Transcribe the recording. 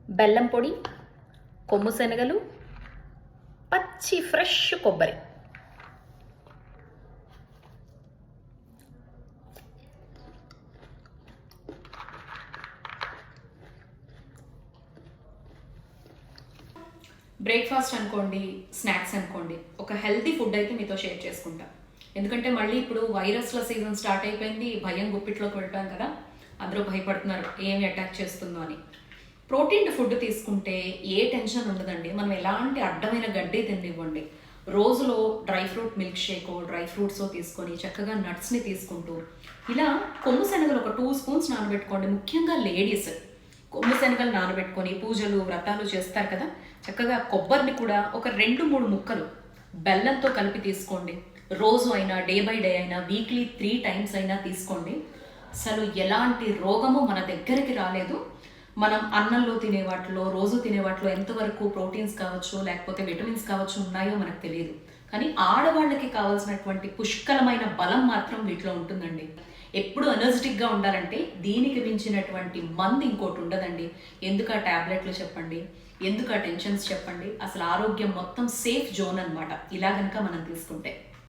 బెల్లం పొడి, కొమ్ము శనగలు, పచ్చి ఫ్రెష్ కొబ్బరి. బ్రేక్ఫాస్ట్ అనుకోండి, స్నాక్స్ అనుకోండి, ఒక హెల్తీ ఫుడ్ అయితే మీతో షేర్ చేసుకుంటా. ఎందుకంటే మళ్ళీ ఇప్పుడు వైరస్ల సీజన్ స్టార్ట్ అయిపోయింది, భయం గుప్పిట్లోకి వెళ్ళిపోయాం కదా, అందరూ భయపడుతున్నారు ఏమి అటాక్ చేస్తుందో అని. ప్రోటీన్ ఫుడ్ తీసుకుంటే ఏ టెన్షన్ ఉండదండి. మనం ఎలాంటి అడ్డమైన గడ్డి తిండివ్వండి, రోజులో డ్రై ఫ్రూట్ మిల్క్ షేకో డ్రై ఫ్రూట్సో తీసుకొని చక్కగా నట్స్ని తీసుకుంటూ ఇలా కొమ్ము శనగలు ఒక 2 స్పూన్స్ నానబెట్టుకోండి. ముఖ్యంగా లేడీస్ కొమ్ము శనగలు నానబెట్టుకొని పూజలు వ్రతాలు చేస్తారు కదా, చక్కగా కొబ్బరిని కూడా ఒక 2-3 ముక్కలు బెల్లంతో కలిపి తీసుకోండి. రోజు అయినా, డే బై డే అయినా, వీక్లీ 3 టైమ్స్ అయినా తీసుకోండి. అసలు ఎలాంటి రోగము మన దగ్గరికి రాలేదు. మనం అన్నంలో తినే వాటిలో, రోజు తినే వాటిలో ఎంతవరకు ప్రోటీన్స్ కావచ్చు, లేకపోతే విటమిన్స్ కావచ్చు ఉన్నాయో మనకు తెలియదు. కానీ ఆడవాళ్ళకి కావాల్సినటువంటి పుష్కలమైన బలం మాత్రం వీటిలో ఉంటుందండి. ఎప్పుడు ఎనర్జెటిక్గా ఉండాలంటే దీనికి మించినటువంటి మందు ఇంకోటి ఉండదండి. ఎందుకు ఆ ట్యాబ్లెట్లు చెప్పండి, ఎందుకు ఆ టెన్షన్స్ చెప్పండి. అసలు ఆరోగ్యం మొత్తం సేఫ్ జోన్ అనమాట ఇలా కనుక మనం తీసుకుంటే.